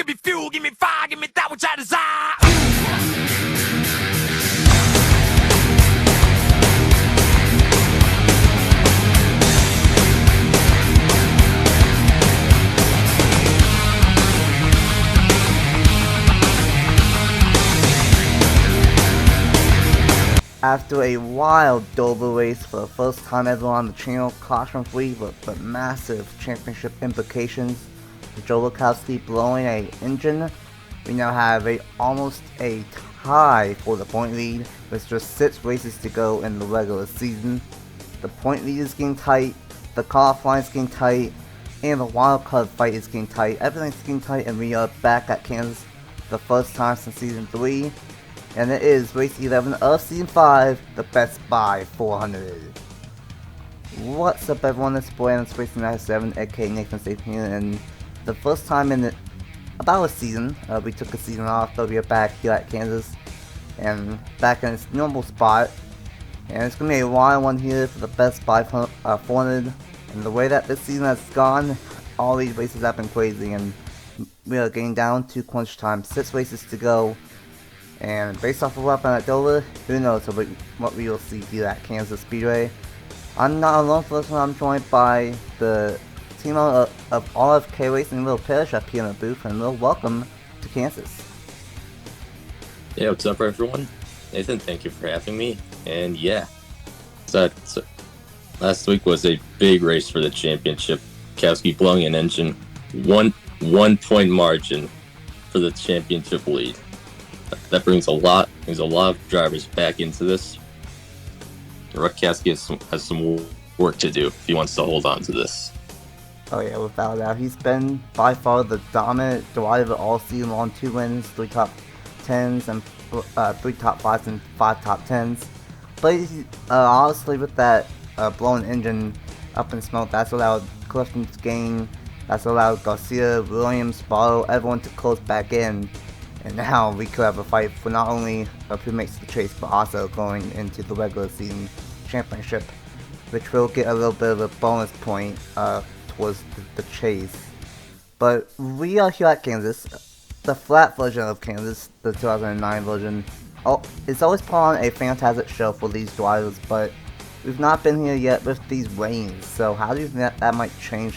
me fuel, give me fire, give me that which I desire. After a wild Dover race for the first time ever on the channel, caution-free but massive championship implications, with Joe Lukowski blowing a engine, we now have almost a tie for the point lead with just 6 races to go in the regular season. The point lead is getting tight, the cutoff line is getting tight, and the wild card fight is getting tight. Everything's getting tight, and we are back at Kansas the first time since Season 3. And it is race 11 of Season 5, the Best Buy 400. What's up everyone, it's boy and it's race 97, aka Nathan Stapleton, and the first time in about a season, we took a season off, but we are back here at Kansas, and back in its normal spot, and it's going to be a wild one here for the Best Buy 400, and the way that this season has gone, all these races have been crazy, and we are getting down to crunch time, 6 races to go. And based off of what happened at Dover, who knows what we will see here at Kansas Speedway. I'm not alone for this one, I'm joined by the team of RFK Racing, Will Parrish up here in the booth, and Will, welcome to Kansas. Yeah, what's up everyone? Nathan, thank you for having me. And yeah, so last week was a big race for the championship. Kowski blowing an engine, one point margin for the championship lead. That brings a lot of drivers back into this. Rutkowski has some work to do if he wants to hold on to this. Oh yeah, without a doubt. He's been by far the dominant driver all season long. 2 wins, 3 top 10s, and 3 top 5s and 5 top 10s. But honestly, with that blown engine up in smoke, that's allowed Clifton to gain. That's allowed Garcia, Williams, Barlow, everyone to close back in. And now we could have a fight for not only who makes the chase, but also going into the regular season championship, which will get a little bit of a bonus point towards the chase. But we are here at Kansas, the flat version of Kansas, the 2009 version. It's always put on a fantastic show for these drivers, but we've not been here yet with these rains. So how do you think that might change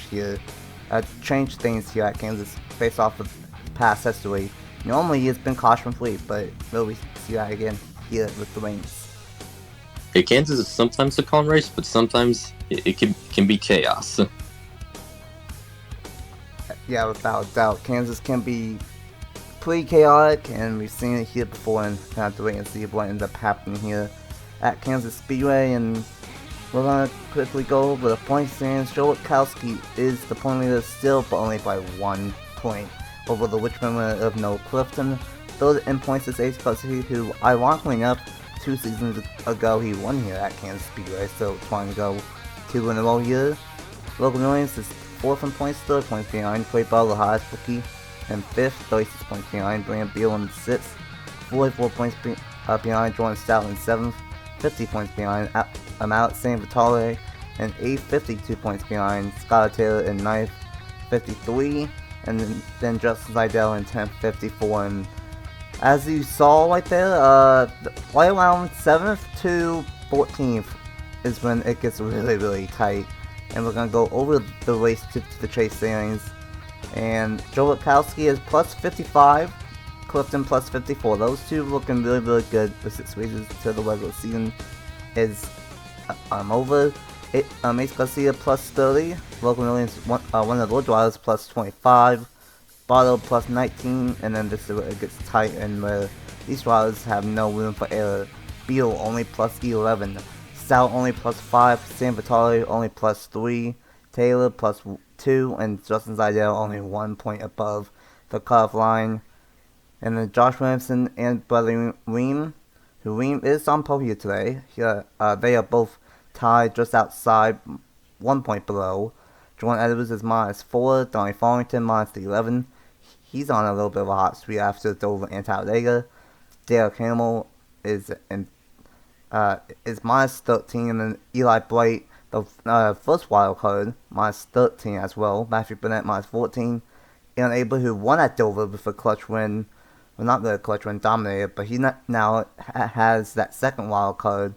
things here at Kansas based off of past history? Normally it's been caution-free, but will we see that again here with the rains? Hey, Kansas is sometimes a calm race, but sometimes it can be chaos. Yeah, without a doubt. Kansas can be pretty chaotic, and we've seen it here before, and we'll have to wait and see what ends up happening here at Kansas Speedway. And we're going to quickly go over the point standings. Joe Lukowski is the point leader still, but only by 1 point over the Richmond winner of Noah Clifton. Third in points is Ace Garcia, who, ironically enough, 2 seasons ago he won here at Kansas Speedway, so trying to go 2 in a row here. Logan Williams is 4th in points, 3 points behind Trey Ball, the highest rookie, and 5th, 36 points behind Brandon Beal in 6th, 44 points behind Jordan Stout in 7th, 50 points behind Alex San Vitale, and 8th, 52 points behind Scott Taylor in 9th, 53. And then Justin Seidel in 10th, 54, and as you saw right there, right around 7th to 14th is when it gets really tight, and we're gonna go over the race to the chase standings. And Joe Lukowski is plus 55, Clifton plus 54. Those two looking really good for 6 races to the regular season is over. Ace Garcia plus 30, Logan Williams, one of the low drivers, plus 25, Barlow plus 19, and then this is where it gets tight and where these drivers have no room for error. Beal only plus 11, Stout only plus 5, San Vitale only plus 3, Taylor plus 2, and Justin Seidel only 1 point above the cutoff line. And then Josh Williamson and Bradley Ream, who Ream is on pole here today. They are both tied just outside, 1 point below. Jordan Edwards is minus 4, Donnie Farrington minus 11. He's on a little bit of a hot streak after Dover and Talladega. Derek Hamill is minus 13, and then Eli Bright, the first wild card, minus 13 as well. Matthew Burnett minus 14. and Abel, who won at Dover with a clutch win. Well, not the clutch win, dominated, but he now has that second wild card,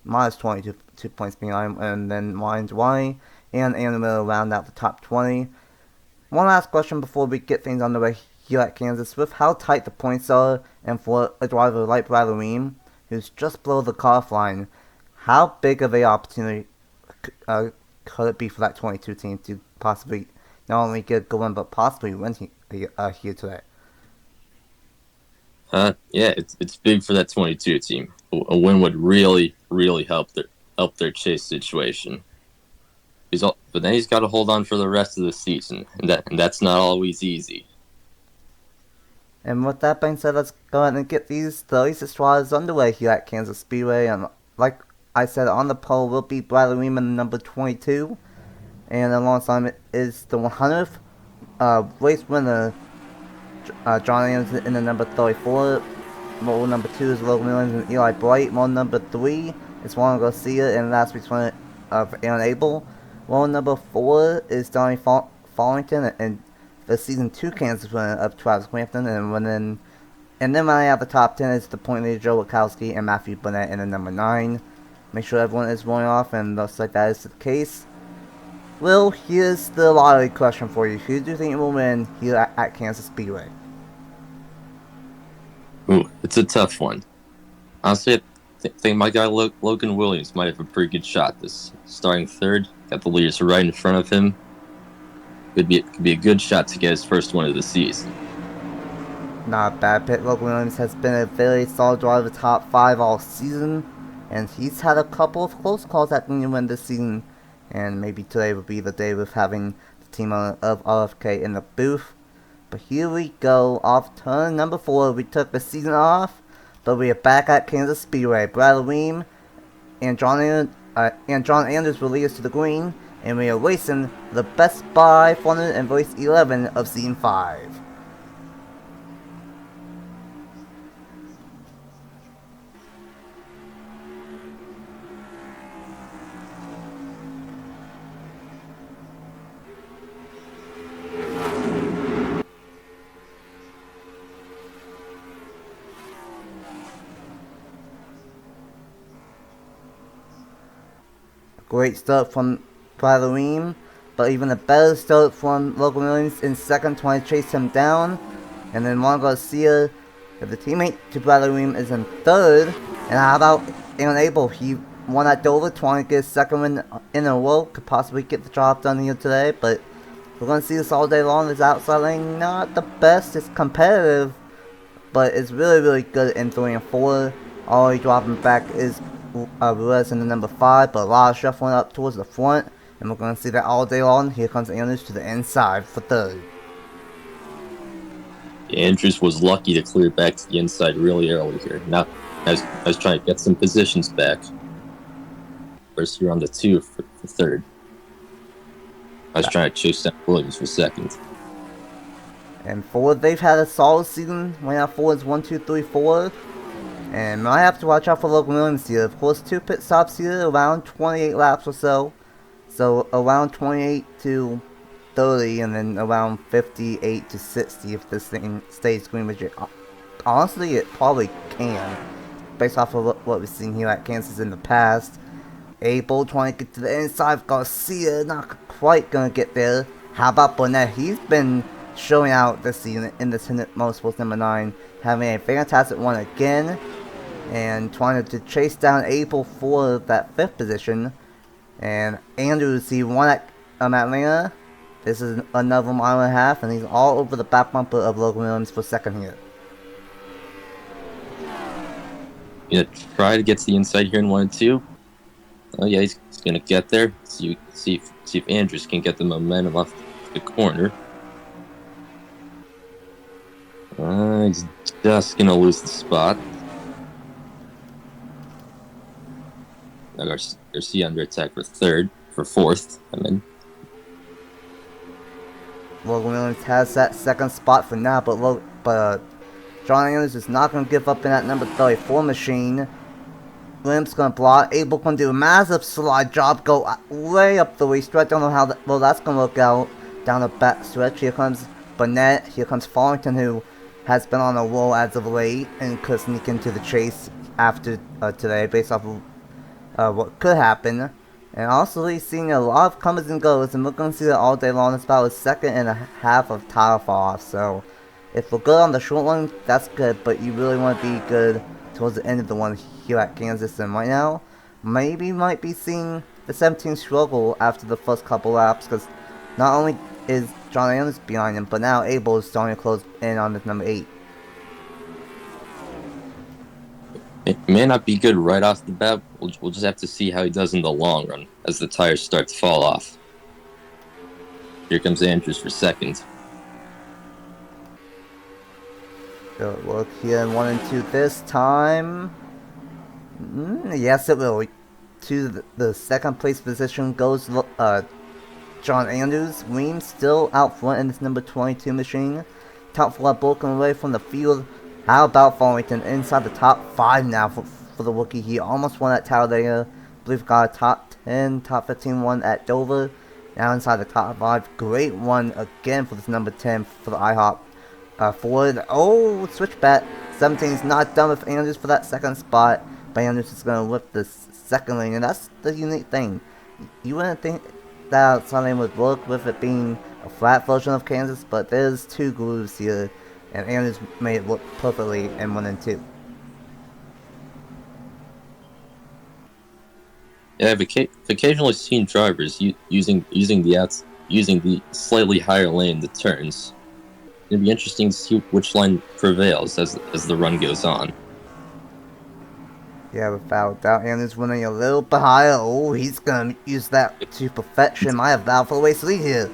minus 22 points behind, and then Ryan Dwight and Andrew Miller round out the top 20. One last question before we get things underway here at Kansas. With how tight the points are, and for a driver like Bradley Weem, who's just below the cutoff line, how big of an opportunity could it be for that 22 team to possibly not only get a good one, but possibly win here today? Yeah, it's big for that 22 team. A win would really help their chase situation. But then he's got to hold on for the rest of the season, and that's not always easy. And with that being said, let's go ahead and get the race draws underway here at Kansas Speedway. And like I said, on the pole will be Bradley Weeman, number 22, and alongside it is the 100th race winner, John Anderson, in the number 34. Model number 2 is Logan Williams and Eli Bright. Model number 3 is Juan Garcia and last week's winner of Aaron Abel. Model number 4 is Donnie Fallington and the season 2 Kansas winner of Travis Crampton. And then right at the top 10 is the point leader Joe Wachowski and Matthew Burnett in the number 9. Make sure everyone is rolling off, and looks like that is the case. Will, here's the lottery question for you. Who do you think will win here at Kansas Speedway? Ooh, it's a tough one. Honestly, I think my guy Logan Williams might have a pretty good shot this starting third. Got the leaders right in front of him. Could be a good shot to get his first win of the season. Not a bad pick. Logan Williams has been a very solid driver, top 5 all season, and he's had a couple of close calls at the win this season. And maybe today would be the day with having the team of RFK in the booth. But here we go, off turn number 4. We took the season off, but we are back at Kansas Speedway. Bradley Weem and John Anders will lead us to the green, and we are racing the Best Buy 400 and race 11 of season 5. Great start from Bradley Weem, but even a better start from Logan Williams in second, trying to chase him down. And then Juan Garcia, the teammate to Bradley Weem, is in third. And how about Aaron Abel? He won at Dover, trying to get his second win in a row. Could possibly get the job done here today, but we're going to see this all day long. His outside lane, not the best. It's competitive, but it's really good in 3 and 4. Already dropping back is Ruiz in the number 5, but a lot of shuffling up towards the front, and we're going to see that all day long. Here comes Andrews to the inside for third. Andrews was lucky to clear back to the inside really early here. Now, I was trying to get some positions back. First, you're on the 2 for third. I was trying to chase down Williams for second. And Ford, they've had a solid season. Right now, Ford's 1, 2, 3, 4. And I have to watch out for Logan Williams here. Of course, 2 pit stops here, around 28 laps or so. So around 28 to 30, and then around 58 to 60 if this thing stays green, which honestly it probably can, based off of what we've seen here at Kansas in the past. Abel trying to get to the inside. Garcia not quite gonna get there. How about Burnett? He's been showing out this season in the Senate Motorsports number 9, having a fantastic one again, and trying to chase down Abel for that 5th position. And Andrews, he won at Atlanta. This is another 1.5 miles, and he's all over the back bumper of Logan Williams for second here. Yeah, try to get to the inside here in 1 and 2. Oh yeah, he's gonna get there. See if Andrews can get the momentum off the corner. He's just gonna lose the spot. Now Garcia under attack for third, for fourth. Logan Williams has that second spot for now, but John Andrews is not going to give up in that number 34 machine. Williams going to block. Abel going to do a massive slide job, go way up the way stretch. Don't know how well that's going to work out down the back stretch. Here comes Burnett. Here comes Farlington, who has been on a roll as of late and could sneak into the chase after today based off of what could happen. And also he's seeing a lot of comers and goes, and we're going to see that all day long. It's about a second and a half of tire fall off. So if we're good on the short one, that's good, but you really want to be good towards the end of the one here at Kansas. And right now, maybe might be seeing the 17 struggle after the first couple laps, because not only is John Anderson behind him, but now Abel is starting to close in on this number 8. It may not be good right off the bat. We'll just have to see how he does in the long run as the tires start to fall off. Here comes Andrews for second. Good look here in 1 and 2 this time. Yes, it will. To the second place position goes John Andrews. Weems still out front in this number 22 machine. Top 4 broken away from the field. How about Farlington inside the top 5 now for the rookie? He almost won at Talladega. I believe got a top 10, top 15 one at Dover. Now inside the top 5. Great one again for this number 10 for the IHOP Ford. Oh, switch bet. 17's not done with Andrews for that second spot. But Andrews is going to lift the second lane, and that's the unique thing. You wouldn't think that outside lane would work with it being a flat version of Kansas, but there's 2 grooves here, and Andrews made it work perfectly in 1 and 2. Yeah, I've occasionally seen drivers using the slightly higher lane that turns. It'd be interesting to see which line prevails as the run goes on. Yeah, without doubt, Andrews running a little bit higher. Oh, he's gonna use that to perfection. Might have battled for the race lead here.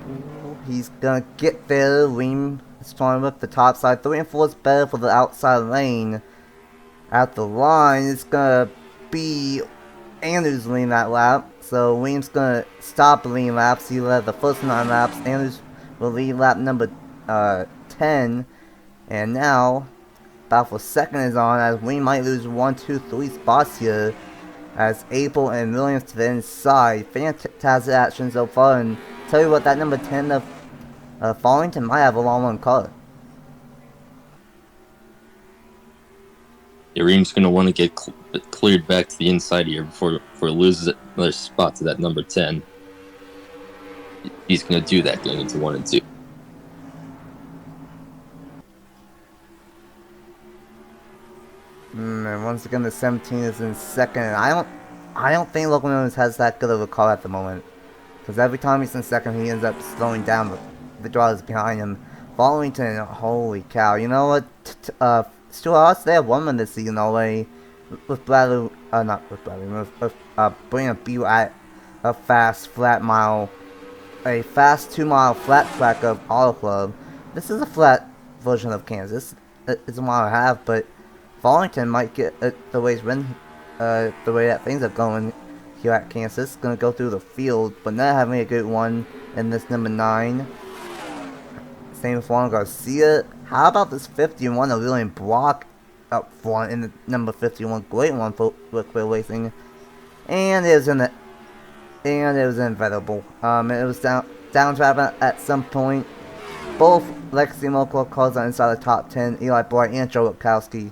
Ooh, he's gonna get there. Weem is trying with the top side. 3 and 4 is better for the outside lane. At the line, it's gonna be Andrews leading that lap. So Weem's gonna stop the lead laps. He led the first 9 laps. Andrews will lead lap number 10, and now battle for second is on, as we might lose 1, 2, 3 spots here as Abel and Williams to the inside. Fantastic action so far, and tell you what, that number 10 of Farlington might have a long one car. Reem's going to want to get cleared back to the inside here before he loses another spot to that number 10. He's going to do that going into 1 and 2. And once again, the 17 is in second. I don't think Local Williams has that good of a car at the moment, because every time he's in second, he ends up slowing down the drivers behind him. Farlington, holy cow! You know what? Stuart Haas, they have 1 win this season already. With Bradley, not with Bradley, with bringing a B at a fast flat mile, a fast 2-mile flat track of Auto Club. This is a flat version of Kansas. It's a mile and a half, but Farlington might get the way that things are going here at Kansas. Gonna go through the field, but not having a good one in this number 9. Same with Juan Garcia. How about this 51 of William Brock up front in the number 51? Great one for Clear Racing, and it was inevitable. It was downdraft at some point. Both Legacy Motor cars are inside the top 10. Eli Bright and Joe Witkowski.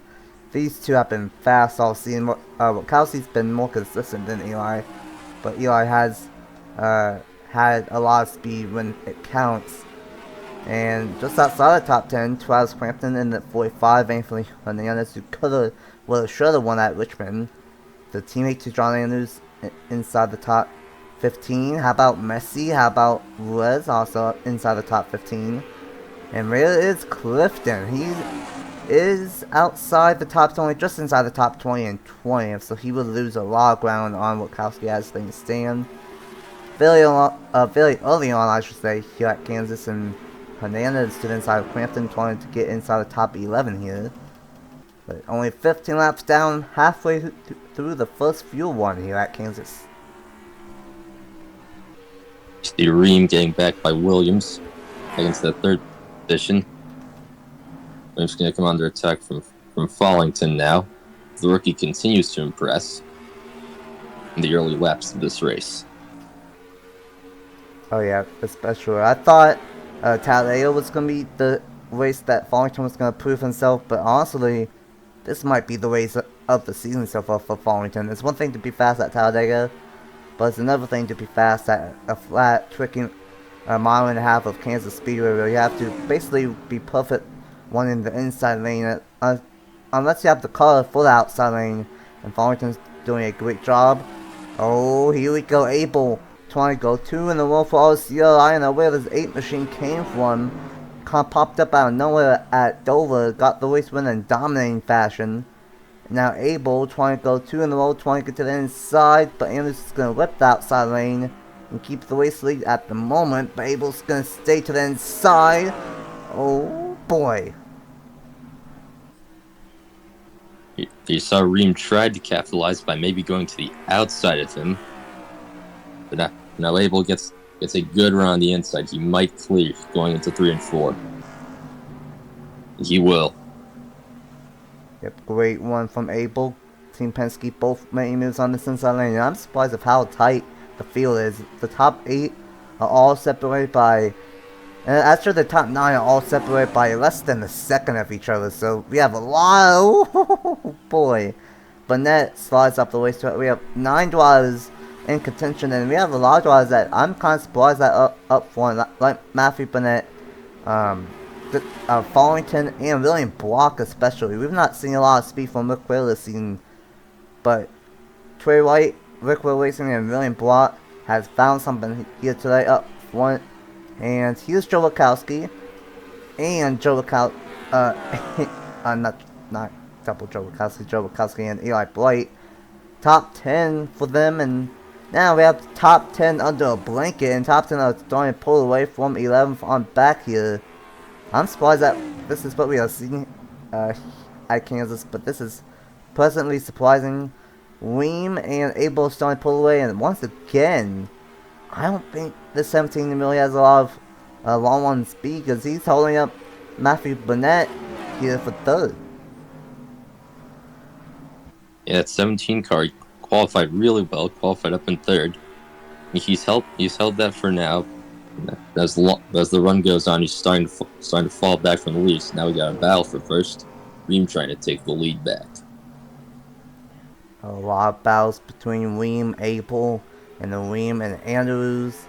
These 2 have been fast all season. Witkowski's been more consistent than Eli, but Eli has had a lot of speed when it counts. And just outside the top 10, Travis Crampton in the 45, Anthony Hernandez, who should have won at Richmond. The teammate to John Andrews inside the top 15. How about Messi? How about Ruiz also inside the top 15? And there is Clifton. He is outside the top 20, just inside the top 20 and 20th, so he would lose a lot of ground on Witkowski as things stand. Very early on, I should say, here at Kansas, and Hernandez stood inside of Crampton, trying to get inside the top 11 here. But only 15 laps down, halfway through the first fuel one here at Kansas. See Ream getting back by Williams against the 3rd position. Williams going to come under attack from Farlington now. The rookie continues to impress. in the early laps of this race. Oh yeah, especially. I thought Talladega was going to be the race that Farmington was going to prove himself, but honestly, this might be the race of the season so far for Farmington. It's one thing to be fast at Talladega, but it's another thing to be fast at a flat, tricky mile and a half of Kansas Speedway where you have to basically be perfect one in the inside lane, unless you have the car for the outside lane, and Farmington's doing a great job. Oh, here we go, Abel trying to go 2 in a row for RCR. I don't know where this 8 machine came from. Kind of popped up out of nowhere at Dover, got the race win in dominating fashion. Now Abel trying to go 2 in a row, trying to get to the inside, but Anders is going to whip the outside lane and keep the race lead at the moment, but Abel's going to stay to the inside. Oh boy. You saw Ream tried to capitalize by maybe going to the outside of him, but now Abel gets a good run on the inside. He might clear going into 3 and 4. He will. Yep, great one from Abel. Team Penske both making moves on this inside lane, and I'm surprised of how tight the field is. The top 8 are all separated by, and actually the top 9 are all separated by less than a second of each other, so we have a lot of, oh boy. Burnett slides up the race to it. We have 9 drivers in contention, and we have a lot of drivers that I'm kind of surprised that up front, like Matthew Burnett, Farmington, and William Block especially. We've not seen a lot of speed from Rick Whale this season, but Trey White, Rick Whale Racing, and William Block has found something here today up front. And here's Joe Wachowski, and Joe Wachowski, not double Joe Wachowski and Eli Blight. Top 10 for them, and now we have top 10 under a blanket, and top 10 are starting to pull away from 11th on back here. I'm surprised that this is what we are seeing at Kansas, but this is pleasantly surprising. Weem and Abel starting to pull away, and once again, I don't think this 17 really has a lot of long run speed, because he's holding up Matthew Burnett here for 3rd. Yeah, that 17 car qualified really well, qualified up in 3rd. He's held that for now. As the run goes on, he's starting to fall back from the lead. So now we got a battle for 1st. Ream trying to take the lead back. A lot of battles between Weem, Abel, and the Weem and Andrews.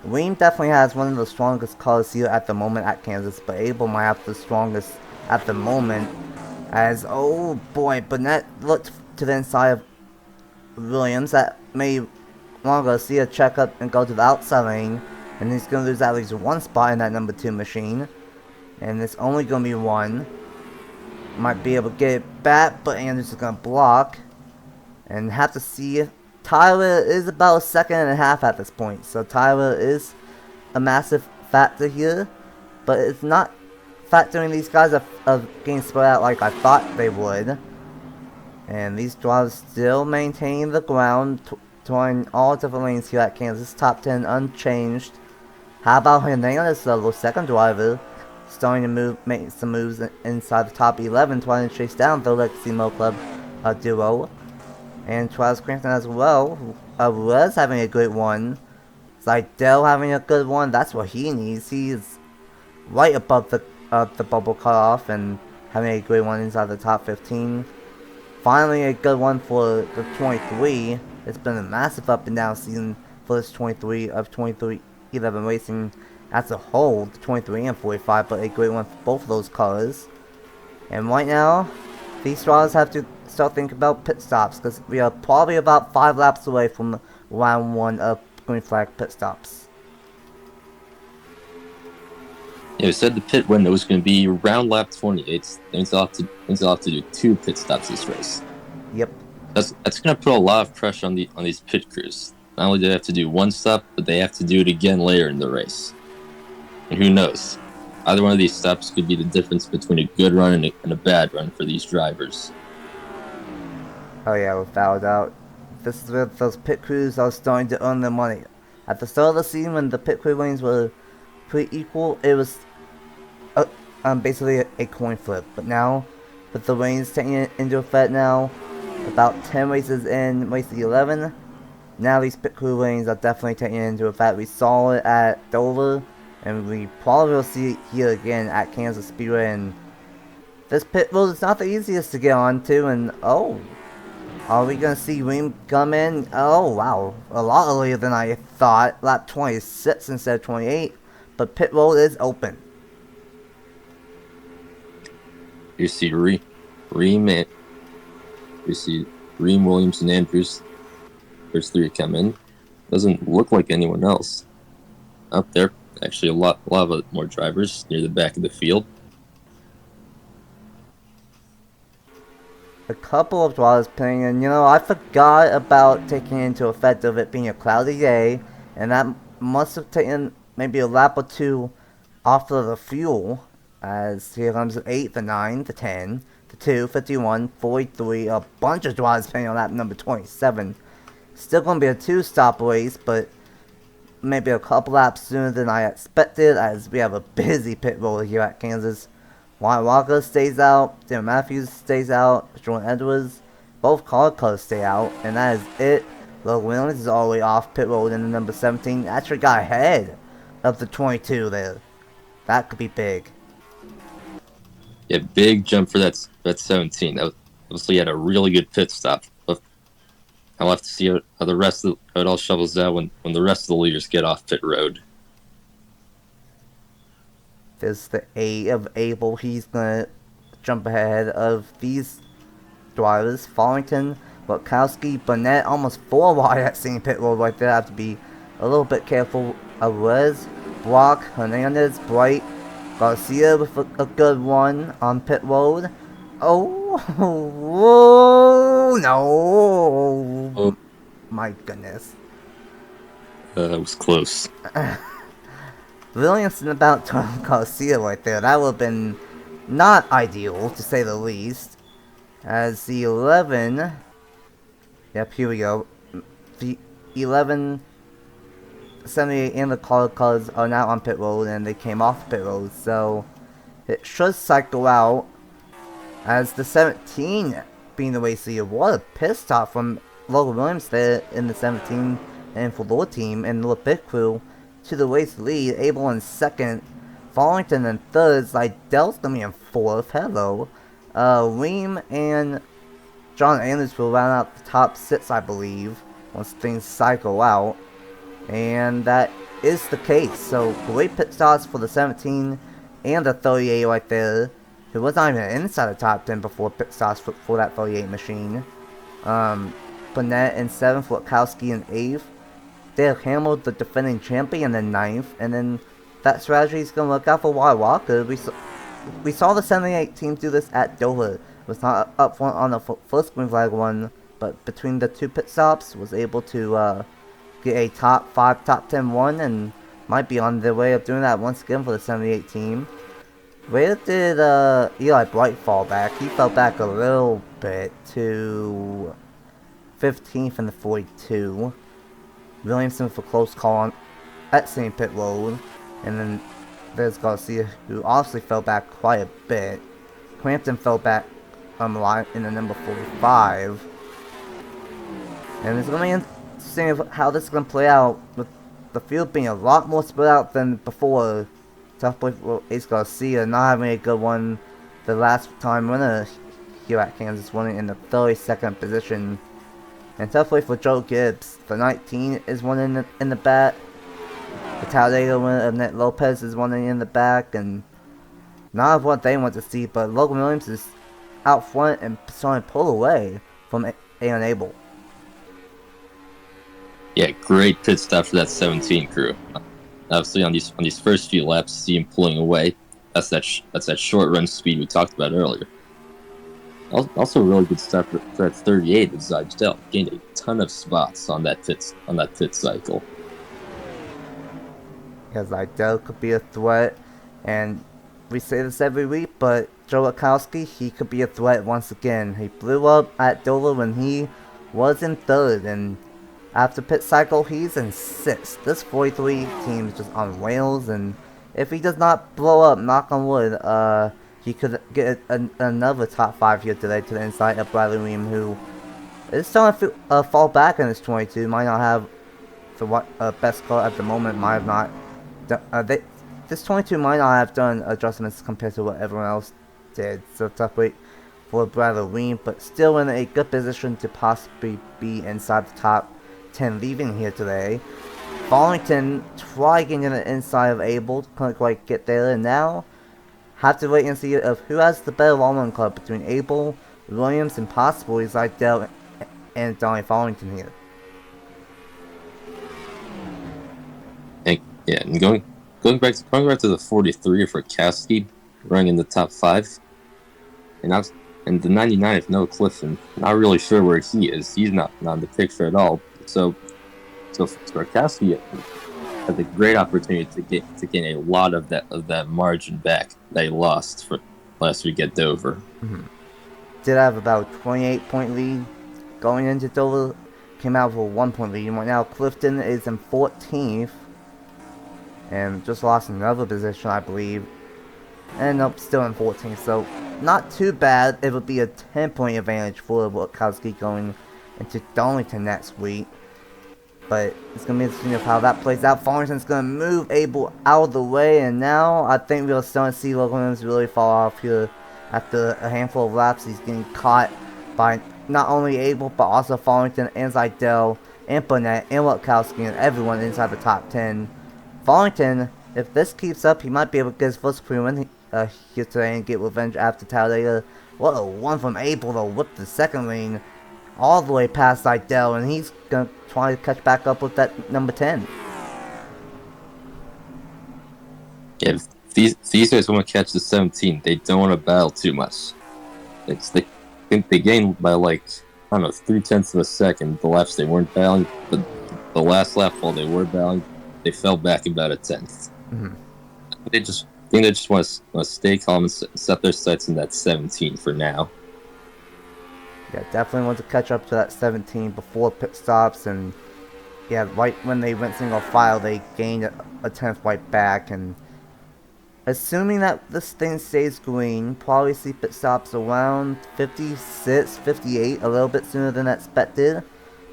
Weem definitely has one of the strongest cars here at the moment at Kansas, but Abel might have the strongest at the moment. As, oh boy, Burnett looked to the inside of Williams. That may want to see a checkup and go to the outside lane, and he's going to lose at least 1 spot in that number 2 machine, and it's only going to be 1. Might be able to get it back, but Andrews is going to block, and have to see if Tyler is about 1.5 seconds at this point, so Tyler is a massive factor here, but it's not factoring these guys of getting spread out like I thought they would. And these drivers still maintain the ground, touring all different lanes here at Kansas. Top 10 unchanged. How about Hernandez, the 2nd driver, starting to make some moves inside the top 11, trying to chase down the Legacy Mo Club duo. And Travis Crampton as well, was having a good one. Seidel having a good one. That's what he needs. He's right above the bubble cutoff and having a great one inside the top 15. Finally, a good one for the 23. It's been a massive up and down season for this 23 of 2311 racing as a whole, the 23 and 45, but a great one for both of those cars. And right now, these drivers have to start thinking about pit stops, because we are probably about 5 laps away from round 1 of green flag pit stops. Yeah, we said the pit window was going to be around lap 28. Means they'll have to do 2 pit stops this race. Yep. That's going to put a lot of pressure on these pit crews. Not only do they have to do 1 stop, but they have to do it again later in the race. And who knows? Either one of these stops could be the difference between a good run and a bad run for these drivers. Oh yeah, without a doubt. This is where those pit crews are starting to earn their money. At the start of the season, when the pit crew lanes were pretty equal, it was basically a coin flip. But now, with the lanes taking it into effect now, about 10 races in, race 11, now these pit crew lanes are definitely taking into effect. We saw it at Dover, and we probably will see it here again at Kansas Speedway. And this pit road is not the easiest to get onto, and oh, are we gonna see Ream come in? Oh wow, a lot earlier than I thought. Lap 26 instead of 28, but pit road is open. You see Ream, Williams, and Andrews. There's three come in. Doesn't look like anyone else out there. Actually, a lot of more drivers near the back of the field. A couple of drivers playing, and I forgot about taking into effect of it being a cloudy day, and that must have taken maybe a lap or two off of the fuel. As here comes the 8, the 9, the 10, the 2, 51, 43, a bunch of drivers playing on lap number 27. Still going to be a 2-stop race, but maybe a couple laps sooner than I expected, as we have a busy pit road here at Kansas. Wyatt Walker stays out, Darren Matthews stays out, Jordan Edwards, both cars stay out, and that is it. Logan Williams is all the way off pit road in the number 17. Actually got ahead of the 22 there. That could be big. Yeah, big jump for that 17. That was, obviously had a really good pit stop. I'll have to see how the rest of how it all shovels out when the rest of the leaders get off pit road. There's the 8 of Abel. He's gonna jump ahead of these drivers. Farrington, Butkowski, Burnett, almost 4 wide at same pit road right there. I have to be a little bit careful of Rez, Brock, Hernandez, Bright, Garcia with a good one on pit road. Oh, whoa, no. Oh. My goodness. That was close. Williamson about to Garcia right there. That would have been not ideal, to say the least. As the 11... Yep, here we go. The 11... 78 and the cars are now on pit road, and they came off pit road, so it should cycle out. As the 17 being the race leader. What a pit stop from Logan Williams there in the 17 and for the team and the pit crew to the race lead. Abel in second, Farrington in third, Slidell's gonna be in fourth. Hello. Ream and John Anders will round out the top 6, I believe, once things cycle out. And that is the case. So great pit stops for the 17 and the 38 right there. It was not even inside the top 10 before pit stops for that 38 machine. Burnett in 7th, Witkowski in 8th. Dale Hamill, the defending champion, in 9th. And then that strategy is going to look out for Wyatt Walker. We saw the 78 team do this at Dover. It was not up front on the first green flag one, but between the 2 pit stops was able to get a top 5, top 10 one, and might be on their way of doing that once again for the 78 team. Where did Eli Bright fall back? He fell back a little bit to 15th in the 42. Williamson with a close call on at St. Pit Road. And then there's Garcia, who obviously fell back quite a bit. Crampton fell back in the number 45. And it's going to be interesting how this is going to play out, with the field being a lot more spread out than before. Tough play for Ace Garcia, not having a good one. The last time winner here at Kansas, winning in the 32nd position. And tough play for Joe Gibbs. The 19 is one in the back. The Talladega winner of Ned Lopez is one in the back, and not what they want to see. But Logan Williams is out front and starting to pull away from A.N. Abel. Yeah, great pit stop for that 17 crew. Obviously, on these first few laps, see him pulling away. That's that short run speed we talked about earlier. Also, a really good start for that 38 of Zydell. Gained a ton of spots on that pit cycle. Yeah, Zydell could be a threat, and we say this every week, but Joe Witkowski, he could be a threat once again. He blew up at Dover when he was in 3rd, and after pit cycle, he's in 6th. This 43 team is just on rails, and if he does not blow up, knock on wood, he could get another top 5 here today to the inside of Bradley Ream, who It's starting to fall back in this 22. Might not have the best car at the moment. Might have not. This 22 might not have done adjustments compared to what everyone else did. So tough wait for Bradley Ween, but still in a good position to possibly be inside the top 10 leaving here today. Farlington tried getting in the inside of Abel, couldn't quite get there, and now have to wait and see of who has the better long-run car between Abel, Williams, and possibly Zidell and Donnie Farlington here. And going back to the 43 for Kowski, running in the top 5, and the 99 of Noah Clifton. Not really sure where he is. He's not in the picture at all. So Kowski has a great opportunity to gain a lot of that margin back that he lost for last week at Dover. Did have about a 28-point lead going into Dover. Came out with a 1-point lead. Right now, Clifton is in 14th. And just lost another position, I believe. And nope, still in 14th. So, not too bad. It would be a 10-point advantage for Wachowski going into Darlington next week. But it's going to be interesting of how that plays out. Farlington's going to move Abel out of the way. And now, I think we'll start to see Williams really fall off here. After a handful of laps, he's getting caught by not only Abel, but also Farlington and Zidell and Burnett and Wachowski and everyone inside the top 10. Farlington, if this keeps up, he might be able to get his first career win here today and get revenge after Talladega. What a one from Abel to whip the second lane all the way past Zidell, and he's going to try to catch back up with that number 10. Yeah, if these guys want to catch the 17, they don't want to battle too much. They gained by 0.3 of a second the laps they weren't battling, but the last lap while they were battling, they fell back about a 10th. They just want to stay calm and set their sights in that 17 for now. Yeah, definitely want to catch up to that 17 before pit stops, and yeah, right when they went single file, they gained a 10th right back, and assuming that this thing stays green, probably see pit stops around 56, 58, a little bit sooner than expected.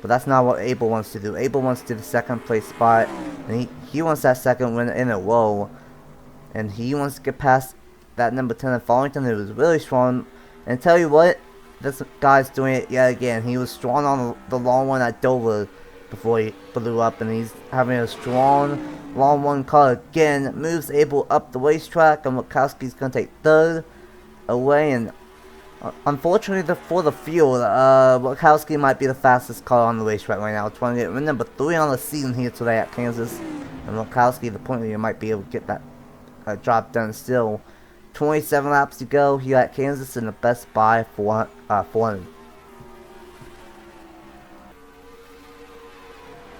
But that's not what Abel wants to do. Abel wants to do the second place spot, and he wants that second win in a row. And he wants to get past that number 10 of Farlington, who was really strong. And tell you what, this guy's doing it yet again. He was strong on the long one at Dover before he blew up, and he's having a strong long one car again. Moves Abel up the racetrack, and Wachowski's going to take third away. And unfortunately for the field, Wachowski might be the fastest car on the racetrack right now, trying to get number 3 on the season here today at Kansas. And Wachowski, the point leader, might be able to get that job done still. 27 laps to go here at Kansas in the best by 400.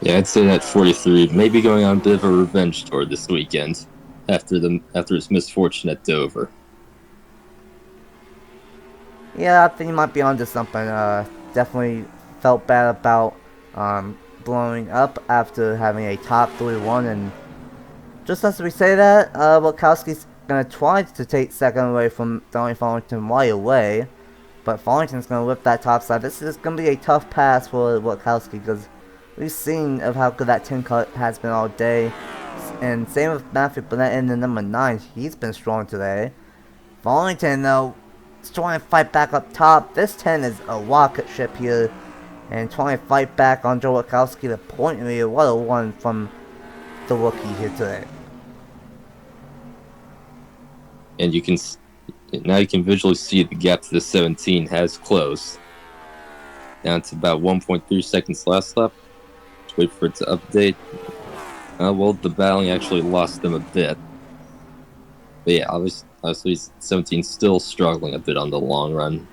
Yeah, I'd say that 43 may be going on a bit of a revenge tour this weekend after his misfortune at Dover. Yeah, I think he might be onto something. Definitely felt bad about blowing up after having a top 3-1, and just as we say that, Wachowski's gonna try to take second away from Donnie Farlington right away, but Farlington's gonna whip that top side. This is gonna be a tough pass for Wachowski because we've seen of how good that 10 cut has been all day, and same with Matthew Burnett in the number 9. He's been strong today. Farlington though, is trying to fight back up top. This 10 is a rocket ship here, and trying to fight back on Joe Wachowski, the point leader. What a one from the rookie here today. And you can visually see the gap to the 17 has closed. Down to about 1.3 seconds last lap. Just wait for it to update. Well, the battling actually lost them a bit. But yeah, obviously 17 still struggling a bit on the long run.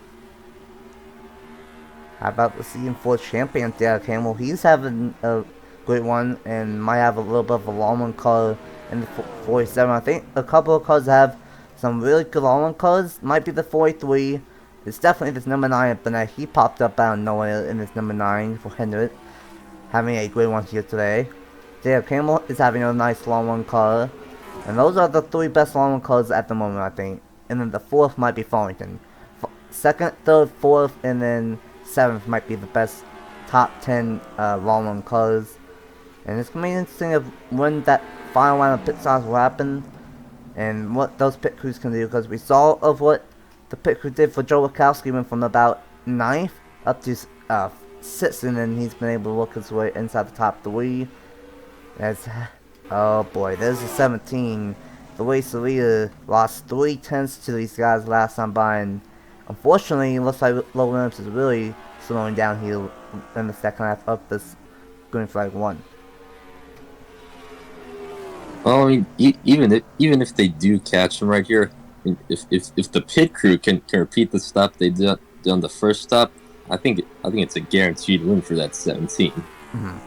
How about the season 4 champion, Derek Hamill? He's having a great one and might have a little bit of a long one car in the 47. I think a couple of cars have some really good long one cars. Might be the 43. It's definitely this number 9, but he popped up out of nowhere in this number 9 for Hendrick. Having a great one here today. Derek Hamill is having a nice long one car. And those are the 3 best long one cars at the moment, I think. And then the 4th might be Farlington. Second, third, 4th, and then 7th might be the best top 10 long run cars. And it's going to be interesting of when that final round of pit stops will happen and what those pit crews can do, because we saw of what the pit crew did for Joe Wachowski, went from about 9th up to 6th, and then he's been able to work his way inside the top 3. Oh boy, there's a 17. The race leader lost 3/10 to these guys last time by, and unfortunately it looks like Low Williams is really slowing down here in the second half of this green flag 1. Well, I mean, even if they do catch him right here, I mean, if the pit crew can repeat the stop they did on the first stop, I think it's a guaranteed win for that 17. Mm-hmm.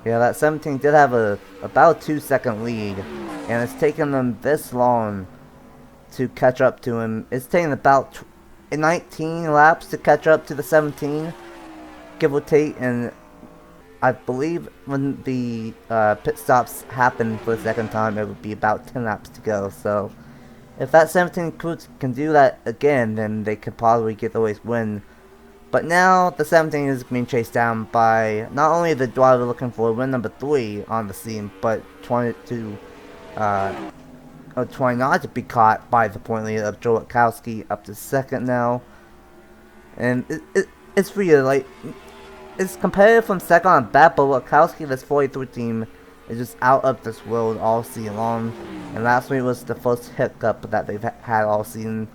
Yeah, that 17 did have about 2-second lead, and it's taken them this long to catch up to him. It's taken about 19 laps to catch up to the 17, give or take, and I believe when the pit stops happen for the second time, it would be about 10 laps to go. So if that 17 crew can do that again, then they could probably get the race win. But now the 17 is being chased down by not only the driver looking for win number 3 on the scene, but trying not to be caught by the point leader of Joe Wachowski up to 2nd now. And it's weird, like, it's competitive from 2nd on back, but Wachowski, this 43 team, is just out of this world all season long. And last week was the first hiccup that they've had all season.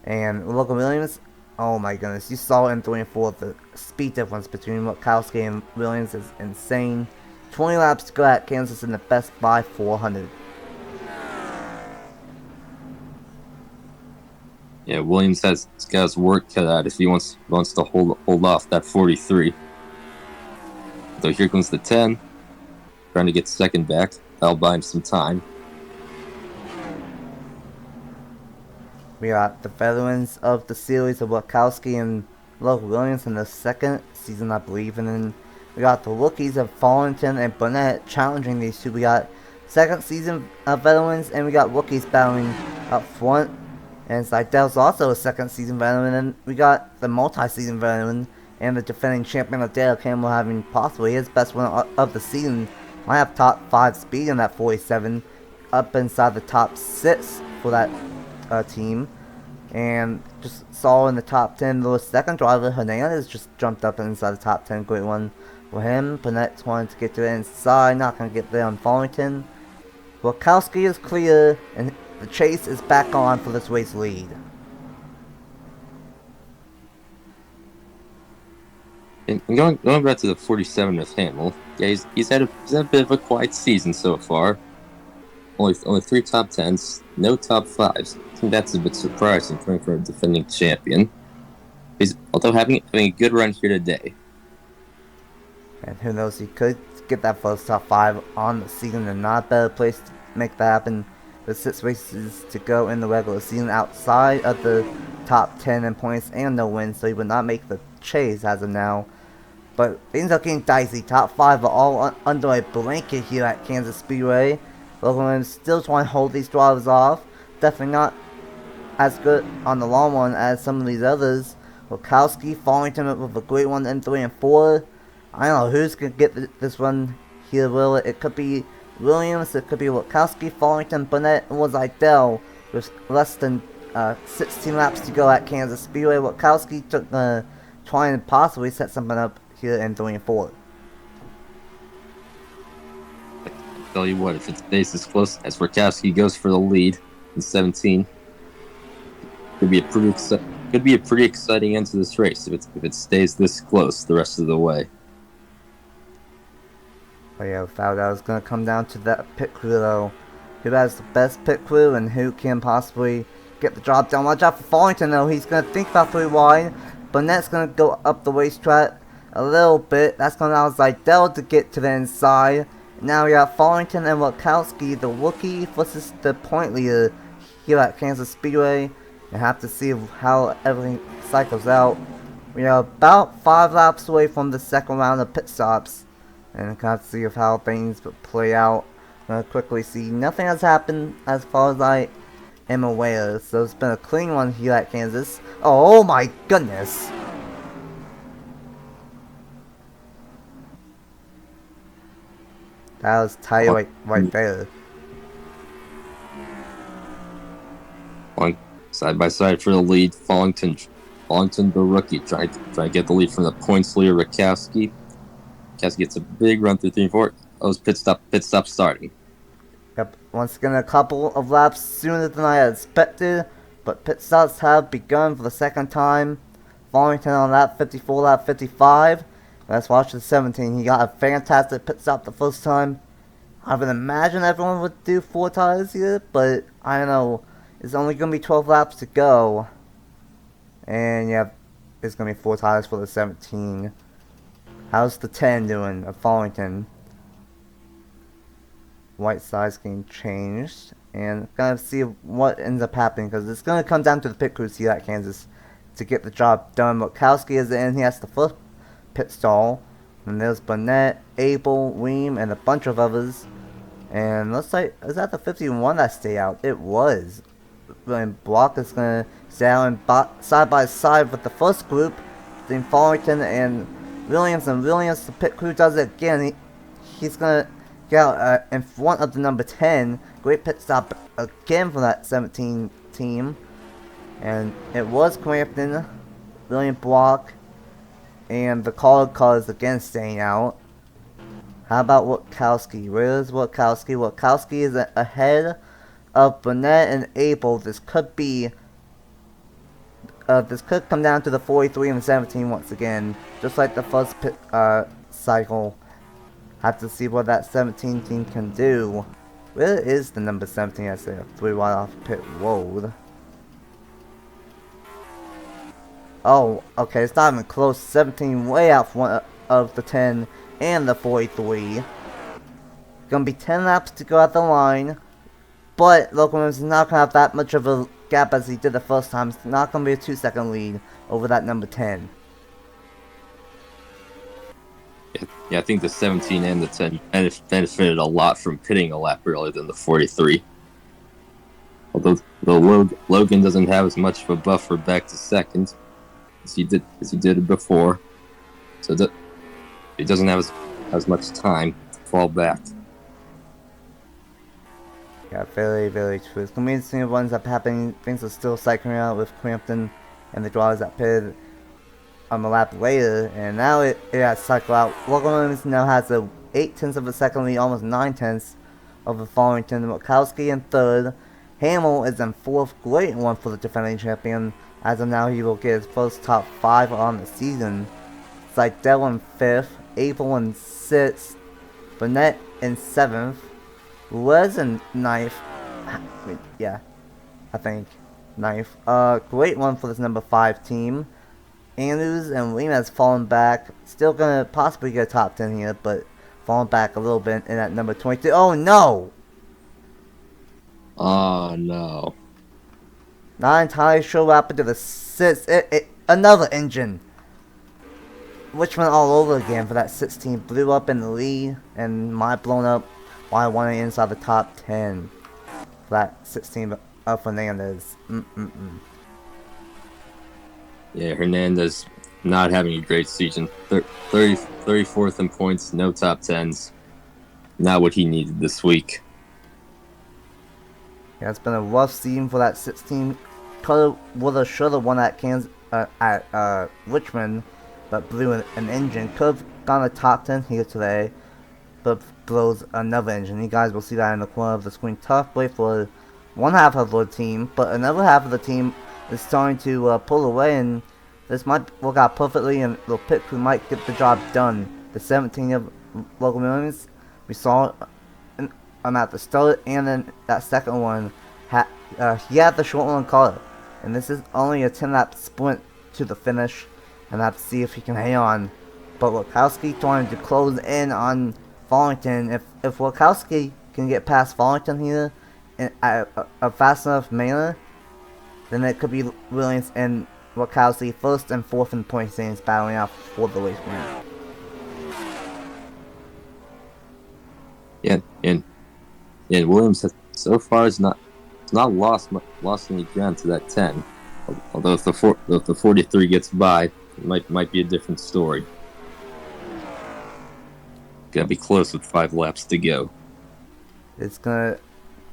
And Logan Williams, oh my goodness, you saw in 3 and 4 the speed difference between Wachowski and Williams is insane. 20 laps to go at Kansas in the best by 400. Yeah, Williams has got his work cut out if he wants to hold off that 43. So here comes the 10, trying to get 2nd back. That'll buy him some time. We got the veterans of the series of Wachowski and Logan Williams in the 2nd season, I believe, and then we got the rookies of Fallington and Burnett challenging these two. We got 2nd season veterans, and we got rookies battling up front. And Seidel's also a 2nd season veteran, and we got the multi-season veteran and the defending champion of Dale Campbell having possibly his best win of the season. Might have top 5 speed in that 47, up inside the top 6 for that team. And just saw in the top 10, the 2nd driver, Hernandez, just jumped up inside the top 10. Great one for him. Burnett wanted to get to the inside, not going to get there on Fallington. Wachowski is clear, and the chase is back on for this race lead. And going back to the 47 with Hamill, yeah, he's had a bit of a quiet season so far. Only 3 top 10s, no top 5s. I think that's a bit surprising coming from a defending champion. He's although having a good run here today. And who knows, he could get that first top 5 on the season, and not a better place to make that happen. With 6 races to go in the regular season outside of the top 10 in points and no wins, so he would not make the chase as of now. But things are getting dicey. Top 5 are all under a blanket here at Kansas Speedway. Logan Williams still trying to hold these drivers off. Definitely not as good on the long run as some of these others. Wachowski falling to him with a great one in 3 and 4. I don't know who's going to get this one here, will it? It could be Williams, it could be Wachowski, Fallington, Burnett, or Seidel with less than 16 laps to go at Kansas Speedway. Wachowski took trying to possibly set something up here in 3 and 4. I'll tell you what, if it stays as close as Wachowski goes for the lead in 17, could be a pretty exciting end to this race if it stays this close the rest of the way. But yeah, without that, it's going to come down to that pit crew though. Who has the best pit crew and who can possibly get the job done. Watch out for Fallington though. He's going to think about 3 wide. Burnett's going to go up the racetrack a little bit. That's going to allow Seidel to get to the inside. Now we got Fallington and Wachowski, the rookie versus the point leader here at Kansas Speedway. And have to see how everything cycles out. We are about 5 laps away from the 2nd round of pit stops. And kind of see how things play out. Quickly see, nothing has happened as far as I am aware. So it's been a clean one here at Kansas. Oh my goodness! That was tight right there. Side by side for the lead. Fallington, the rookie, trying to get the lead from the points leader, Rakowski. Rakowski gets a big run through 3 and 4. Oh, pit stop starting. Yep, once again a couple of laps sooner than I had expected, but pit stops have begun for the second time. Fallington on lap 54, lap 55. Let's watch the 17. He got a fantastic pit stop the first time. I would imagine everyone would do 4 tires here, but I don't know. It's only going to be 12 laps to go. And yeah, it's going to be 4 tires for the 17. How's the 10 doing of Fallington? White side's getting changed. And gonna see what ends up happening, because it's going to come down to the pit crews here at Kansas to get the job done. Murkowski is in. He has the first pit stall. And there's Burnett, Abel, Weem, and a bunch of others. And looks like, is that the 51 that stayed out? It was. And Block is going to stay out and side by side with the first group, between Fallington and Williams. And Williams, the pit crew does it again. He's going to get out in front of the number 10. Great pit stop again for that 17 team. And it was Crampton, William Block, and the car is again staying out. How about Witkowski? Where is Witkowski? Witkowski is ahead of Burnett and Abel. This could be... this could come down to the 43 and 17 once again. Just like the first pit cycle. Have to see what that 17 team can do. Where is the number 17? I say 3 wide off pit road. Oh, okay, it's not even close. 17 way out front of the 10 and the 43. Gonna be 10 laps to go at the line. But Local Williams is not gonna have that much of a gap as he did the first time. It's not gonna be a 2-second lead over that number 10. Yeah, I think the 17 and the 10 benefited a lot from pitting a lap earlier than the 43. Although Logan doesn't have as much of a buffer back to second as he did it before, so that he doesn't have as much time to fall back. Yeah, very, very true. It's gonna be interesting what ends up happening. Things are still cycling out with Crampton and the drivers that pitted on the lap later, and now it has cycled out. Logan Williams now has a 0.8 of a second lead, almost 0.9 over Fallington. Murkowski in third. Hamill is in fourth. Great one for the defending champion. As of now, he will get his first top 5 on the season. Seidel in fifth. Abel in sixth. Burnett in seventh. Les in ninth. Yeah, I think ninth. Great one for this number 5 team. Andrews and Lima has fallen back. Still gonna possibly get a top 10 here, but fallen back a little bit in at number 22. Oh no! Oh no. Not entirely sure what happened to the 6th. Another engine. Richmond all over again for that 16. Blew up in the lead, and might blown up while I wanted inside the top 10. For that 16 of Fernandez. Yeah, Hernandez not having a great season. 34th in points, no top 10s. Not what he needed this week. Yeah, it's been a rough season for that 16. Woulda, shoulda won at Richmond, but blew an engine. Could have gone a top 10 here today, but blows another engine. You guys will see that in the corner of the screen. Tough play for one half of the team, but another half of the team is starting to pull away, and this might work out perfectly, and the pit crew might get the job done. The 17 of Logan Williams, we saw at the start, and then that second one, he had the short one caught, and this is only a 10-lap sprint to the finish, and I have to see if he can hang on. But Witkowski trying to close in on Fallington. If Witkowski can get past Fallington here in a fast enough manner, then it could be Williams and Witkowski first and fourth in point standings battling out for the race win. Yeah, Williams has, so far has not lost any ground to that 10. Although if the 43 gets by, it might be a different story. Gonna be close with 5 laps to go. It's gonna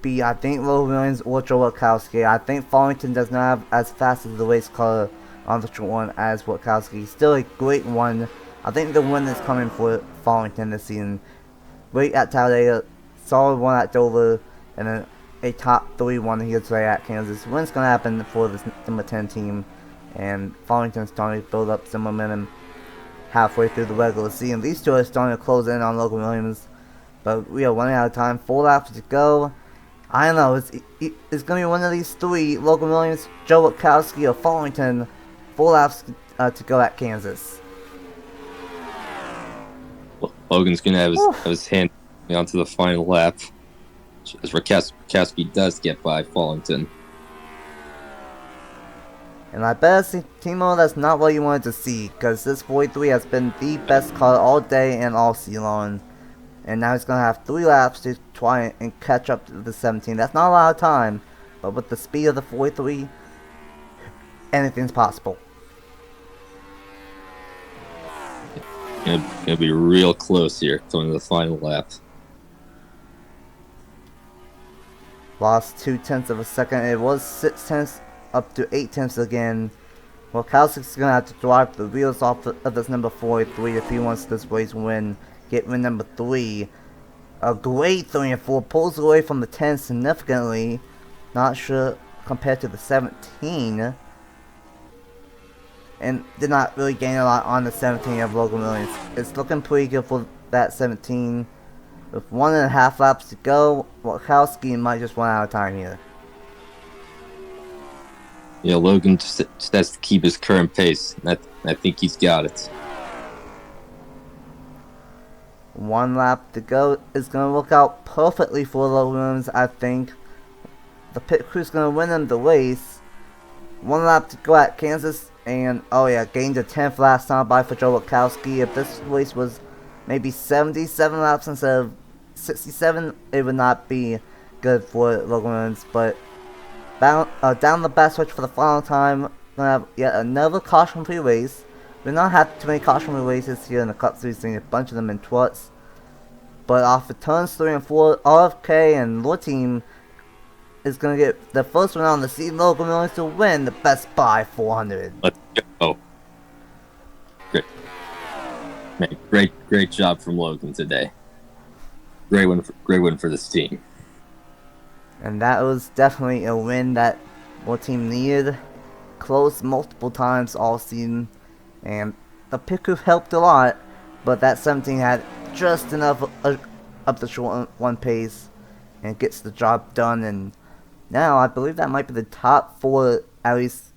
be, I think, Logan Williams or Joe Witkowski. I think Farmington does not have as fast as the race car on the short one as Witkowski. Still a great one. I think the win is coming for Farmington this season. Great at Talladega, solid one at Dover, and then a top 3 one here today at Kansas. When's gonna happen for this number 10 team, and Farmington's starting to build up some momentum halfway through the regular season. These two are starting to close in on Logan Williams, but we are running out of time. 4 laps to go. I don't know, it's gonna be one of these 3, Logan Williams, Joe Witkowski, or Farmington. 4 laps to go at Kansas. Logan's gonna have his hand onto the final lap, as Witkowski does get by Farmington. And I bet Timo, that's not what you wanted to see, because this 43 has been the best car all day and all season long. And now he's going to have 3 laps to try and catch up to the 17. That's not a lot of time, but with the speed of the 43, anything's possible. Gonna be real close here going to the final lap. Lost 0.2 of a second. It was 0.6 up to 0.8 again. Well, Witkowski's going to have to drive the wheels off of this number 43 if he wants this race win. Get win number 3. A great 3 and 4. Pulls away from the 10 significantly. Not sure compared to the 17. And did not really gain a lot on the 17 of Logan Williams. It's looking pretty good for that 17. With 1.5 laps to go, Witkowski might just run out of time here. Yeah, Logan just has to keep his current pace. I think he's got it. 1 lap to go is going to work out perfectly for Logan Williams, I think. The pit crew's going to win him the race. 1 lap to go at Kansas. And, oh yeah, gained a 10th last time by for Joe Witkowski. If this race was maybe 77 laps instead of 67, it would not be good for Logan Williams. But down the back switch for the final time. Gonna have yet another caution-free race. We've not had too many caution-free races here in the Cup Series, seeing a bunch of them in Twats. But off of turns 3 and 4, RFK and Lord Team is going to get the first one on the season. Logan Williams to win the Best Buy 400. Let's go. Great. Man, great job from Logan today. Great win for this team. And that was definitely a win that Lord Team needed. Close multiple times all season. And the pit crew helped a lot. But that 17 had just enough up the short one pace. And gets the job done. And now, I believe that might be the top 4, at least,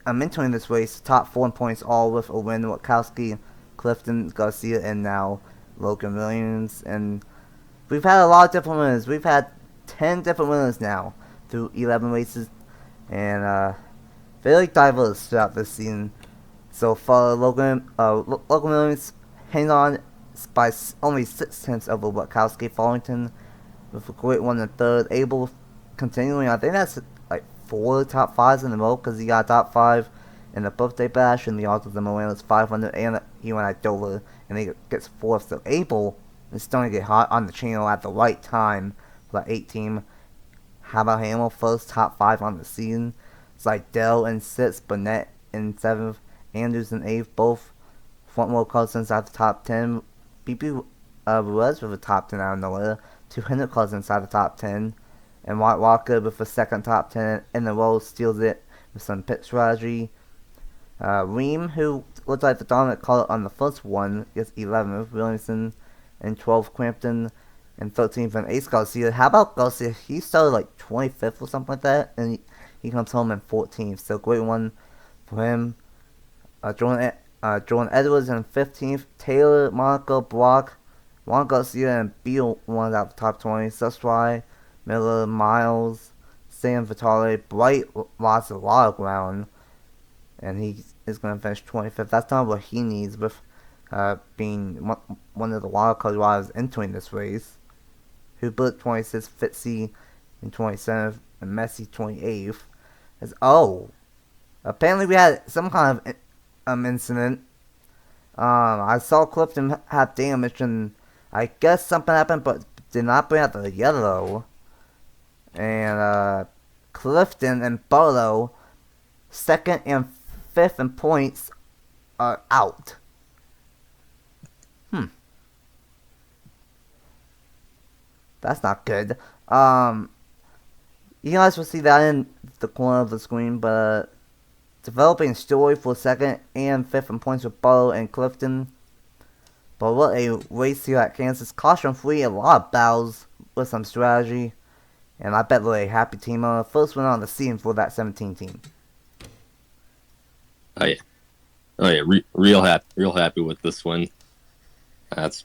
I'm entering this race, top 4 in points, all with a win. Witkowski, Clifton, Garcia, and now Logan Williams. And we've had a lot of different winners. We've had 10 different winners now through 11 races. And very diverse throughout this season. So far, Logan Williams hang on by only 0.6 over Witkowski. Farmington with a great one in 3rd. Abel continuing, I think that's like 4 top 5s in a row, because he got top 5 in the birthday bash and the Autos of Milan's 500, and he went at Dover, and he gets 4th. So Abel is starting to get hot on the channel at the right time for that 8 team. How about Hamill, first top 5 on the season? It's like Dell in 6th, Burnett in 7th, Andrews in 8th, both front row cars inside the top 10. BP Ruiz with a top 10 out of nowhere, 200 cars inside the top 10. And White Walker with a 2nd top 10 in the row steals it with some pit strategy. Ream, who looked like the dominant car on the first one, gets 11th. Williamson in 12th. Crampton in 13th. And Ace Garcia. How about Garcia? He started like 25th or something like that. And he comes home in 14th. So great one for him. Jordan Edwards in 15th. Taylor, Monaco, Block, Juan Garcia, and Beal won out the top 20. Sustry, Miller, Miles, Sam Vitale, Bright lost a lot of ground, and he is going to finish 25th. That's not what he needs with being one of the wildcard riders entering this race. Hubert 26th, Fitzy in 27th, and Messi 28th. Apparently we had some kind of incident. I saw Clifton have damage, and I guess something happened, but did not bring out the yellow. And Clifton and Barlow, 2nd and 5th in points, are out. That's not good. You guys will see that in the corner of the screen, but developing story for 2nd and 5th in points with Barlow and Clifton. But what a race here at Kansas. Caution free, a lot of battles with some strategy. And I bet they're a happy team. First win on the season for that 17 team. Oh yeah, real happy with this win. It's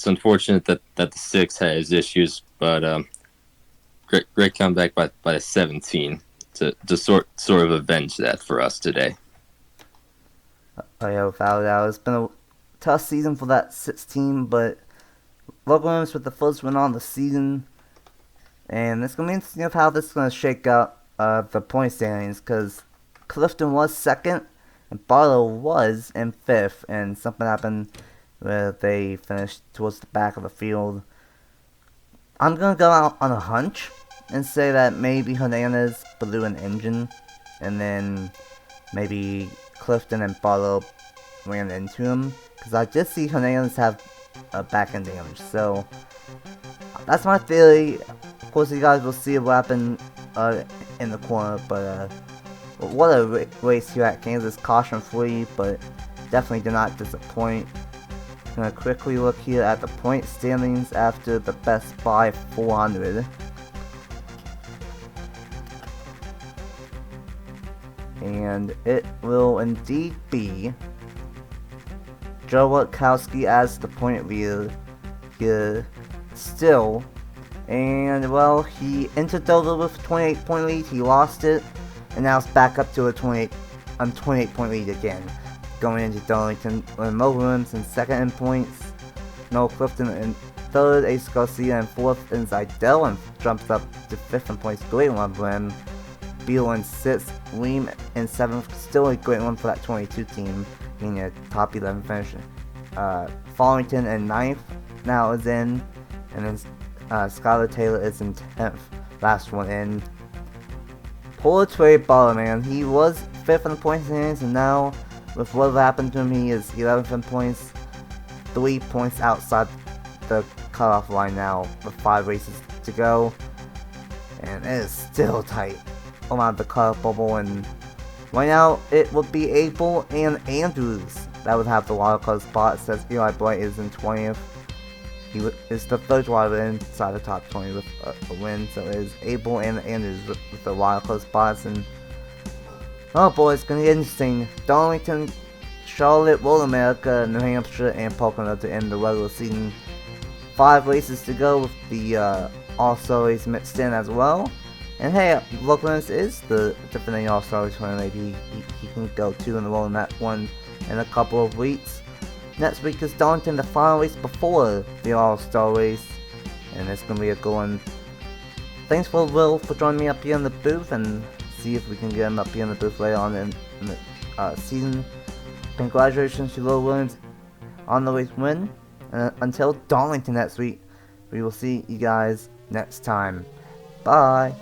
unfortunate that the 6 has issues, but great comeback by the 17 to sort of avenge that for us today. Oh yeah, without a doubt, it's been a tough season for that 6 team, but Logan Williams with the first win on the season, and it's gonna be interesting of how this is gonna shake out the point standings, because Clifton was 2nd and Barlow was in 5th, and something happened where they finished towards the back of the field. I'm gonna go out on a hunch and say that maybe Hernandez blew an engine, and then maybe Clifton and Barlow ran into him, because I just see Hernandez have a back end damage. So that's my theory. Of course, you guys will see what happened in the corner, but what a race here at Kansas. Caution free, but definitely did not disappoint. Gonna quickly look here at the point standings after the best by 400. And it will indeed be Joe Witkowski as the point leader here still. And well, he entered Dover with a 28-point lead, he lost it, and now it's back up to a 28-point lead again. Going into Darlington, Mo Williams in 2nd in points, Noel Clifton in 3rd, Ace Garcia in 4th, and Zidell and jumps up to 5th in points. Great one for him. Beal in 6th, Leem in 7th, still a great one for that 22 team, being a top 11 finish. Fallington in 9th now is in, and then Skylar Taylor is in 10th, last one in. Poor Trey Barlow, man, he was 5th in the points standings, and now with what happened to him, he is 11th in points, 3 points outside the cutoff line now, with 5 races to go, and it is still tight around the cutoff bubble. And right now it would be Abel and Andrews that would have the wildcard spot, since Eli Bright is in 20th. He is the 3rd driver inside the top 20 with a win, so it is Abel and Andrews with the wildcard spots. And oh boy, it's gonna get interesting. Darlington, Charlotte, Road America, New Hampshire, and Pocono to end the regular season. 5 races to go with the All-Star race mixed in as well. And hey, Loveland is the defending All-Star race winner. Maybe he can go 2 in a row in that one in a couple of weeks. Next week is Darlington, the final race before the All-Star race, and it's gonna be a good one. Thanks for Will for joining me up here in the booth, and see if we can get him up here in the booth later on in the season. Congratulations to Will Williams on the race win. And until Darlington next week, we will see you guys next time. Bye.